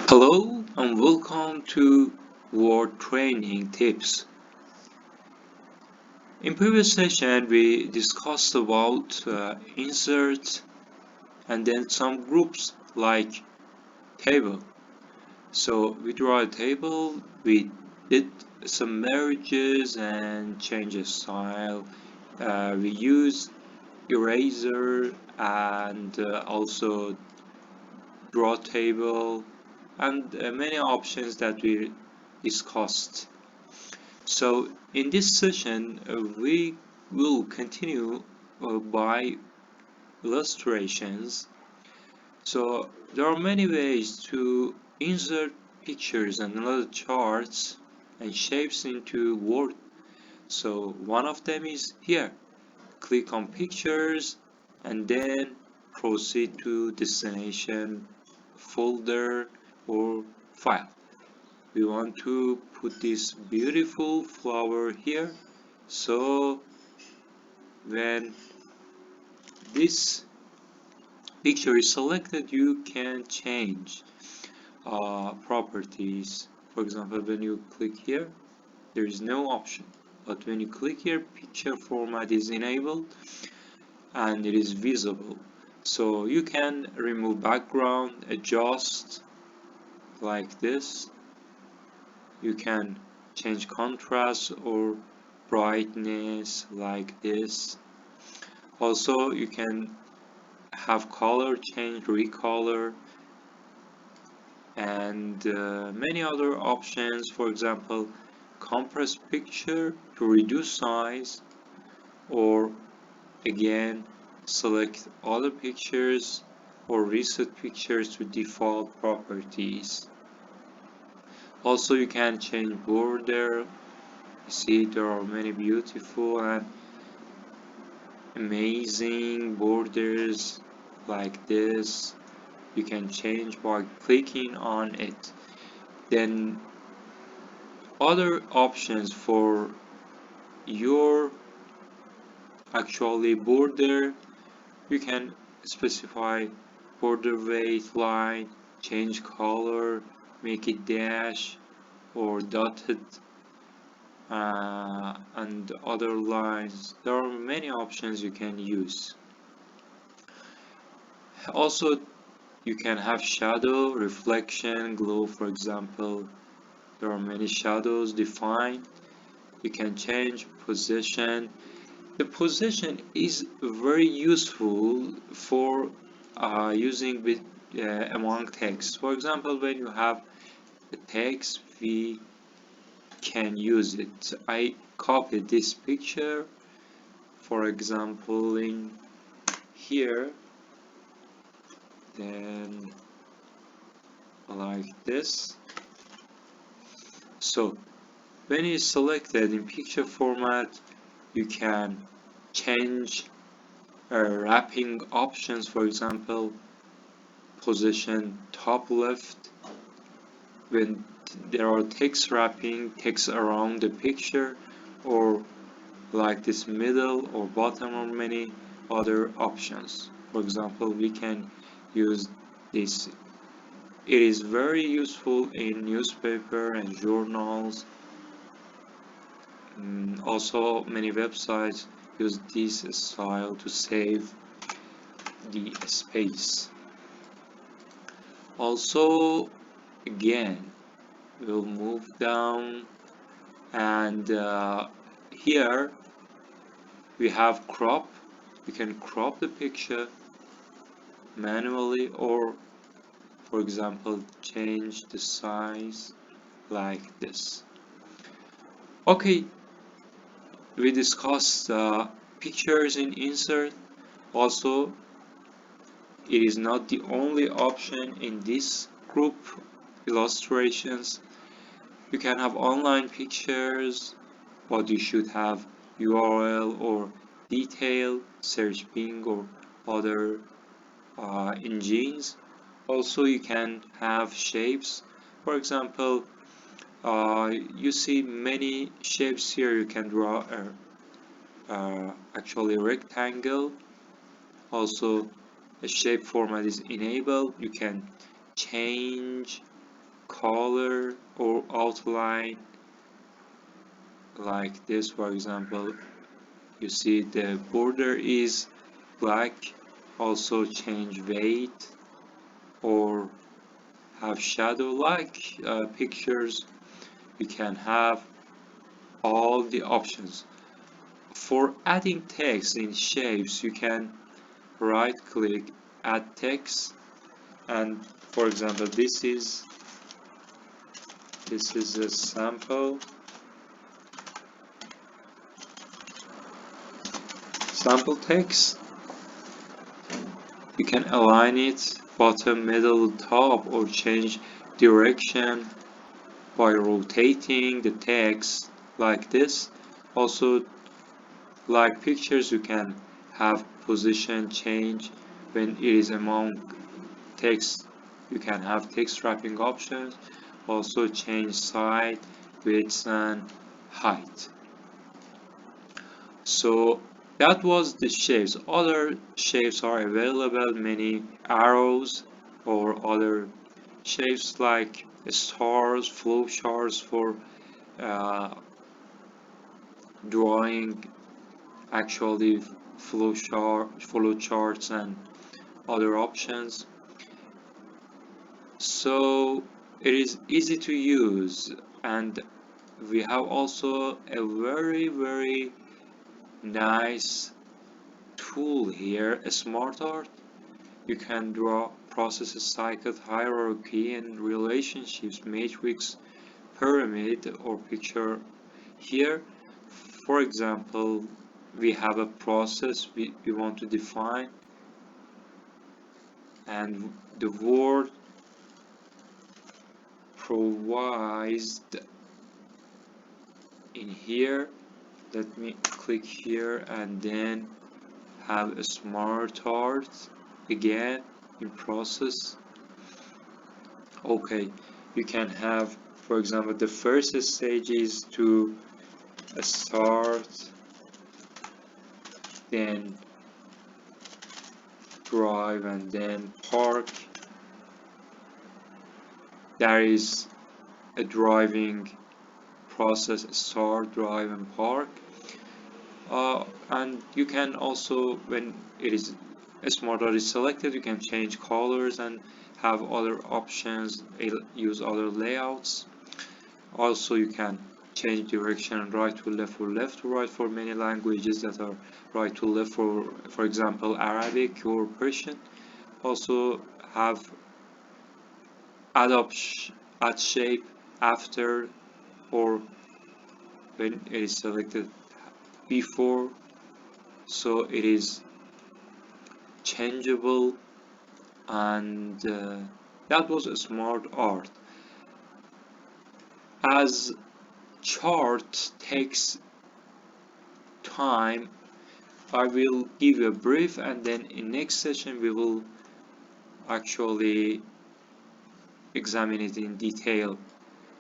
Hello and welcome to Word Training Tips. In previous session we discussed about insert and then some groups like table. So we draw a table, we did some merges and change the style. We use eraser and also draw table and many options that we discussed. So in this session, we will continue by illustrations. So there are many ways to insert pictures and other charts and shapes into Word. So one of them is here. Click on pictures and then proceed to destination folder or file. We want to put this beautiful flower here, so when this picture is selected you can change properties. For example, when you click here there is no option, but when you click here picture format is enabled and it is visible, so you can remove background, adjust like this. You can change contrast or brightness like this. Also you can have color change, recolor, and many other options. For example, compress picture to reduce size, or again select other pictures or reset pictures to default properties. Also you can change border. You see there are many beautiful and amazing borders like this. You can change by clicking on it. Then other options for your actually border, you can specify border weight, line, change color, make it dash or dotted, and other lines. There are many options you can use. Also you can have shadow, reflection, glow. For example, there are many shadows defined. You can change position. The position is very useful for using with among text. For example, when you have the text, we can use it. I copied this picture, for example, in here, then like this. So when it's selected in picture format, you can change wrapping options. For example, position top left. When there are text wrapping, text around the picture, or like this middle or bottom, or many other options. For example, we can use this. It is very useful in newspaper and journals. Also many websites use this style to save the space. Also again we'll move down, and here we have crop. We can crop the picture manually, or for example change the size like this. Okay, we discussed pictures in insert. Also it is not the only option in this group illustrations. You can have online pictures, but you should have URL or detail, search Bing or other engines. Also you can have shapes. For example, you see many shapes here. You can draw actually a rectangle. Also a shape format is enabled. You can change color or outline like this. For example, you see the border is black. Also change weight or have shadow like pictures. You can have all the options. For adding text in shapes, you can right click add text, and for example this is a sample text. You can align it bottom, middle, top, or change direction by rotating the text like this. Also, like pictures, you can have position change when it is among text. You can have text wrapping options. Also change size, width, and height. So that was the shapes. Other shapes are available, many arrows or other shapes like stars, flowcharts for uh, drawing actually flowcharts and other options. So it is easy to use, and we have also a very nice tool here, a SmartArt. You can draw processes, cycles, hierarchy, and relationships, matrix, pyramid, or picture. Here, for example, we have a process we want to define, and the word provides in here. Let me click here and then have a SmartArt again in process. Okay, you can have, for example, the first stage is to start, then drive, and then park. There is a driving process, start, drive, and park. And you can also, when it is SmartArt is selected, you can change colors and have other options, use other layouts. Also, you can change direction, right to left or left to right for many languages that are right to left, for example Arabic or Persian. Also have add shape after or when it is selected before, so it is changeable, and that was a SmartArt. As chart takes time, I will give a brief, and then in next session we will actually examine it in detail.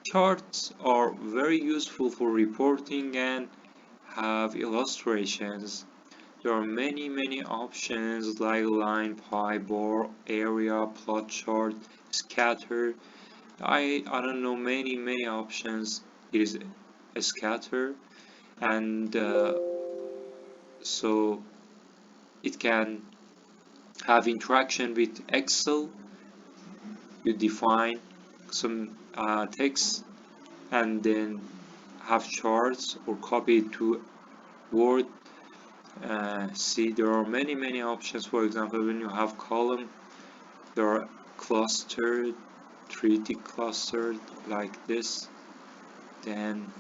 Charts are very useful for reporting and have illustrations. There are many options like line, pie, bar, area, plot chart, scatter. I don't know, many options. It is a scatter, and so it can have interaction with Excel. You define some text and then have charts or copy it to Word. See, there are many options. For example, when you have column, there are clustered, 3D clustered like this. Then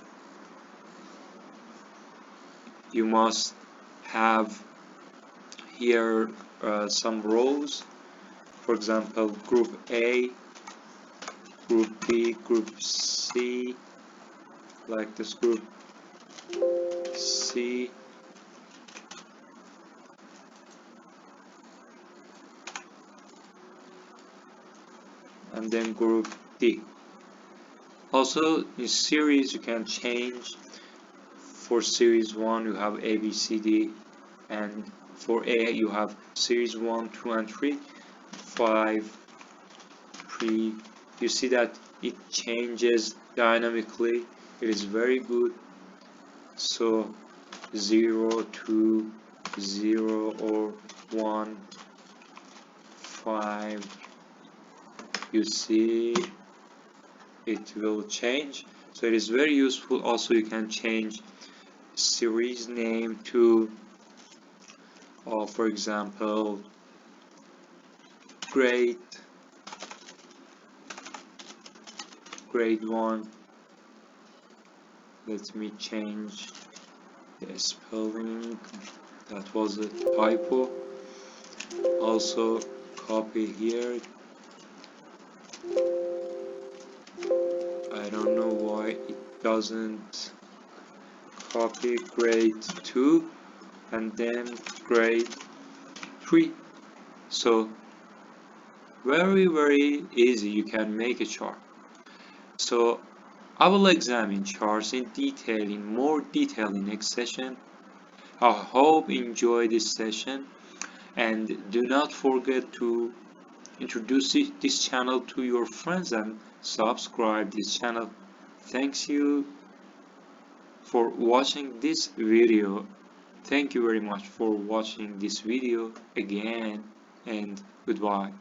you must have here some rows. For example, group A, group B, group C, like this group C, and then group D. Also in series you can change. For series 1 you have A, B, C, D, and for A you have series 1, 2 and 3, 5, 3. You see that it changes dynamically. It is very good. So 0 to 0 or 1 5, you see it will change. So it is very useful. Also, you can change series name to for example grade 1. Let me change the spelling, that was a typo. Also copy here. I don't know why it doesn't copy grade 2 and then grade 3. So very easy, you can make a chart. So I will examine charts in more detail in next session. I hope you enjoy this session, and do not forget to introduce this channel to your friends and subscribe this channel. Thanks you for watching this video. Thank you very much for watching this video again, and goodbye.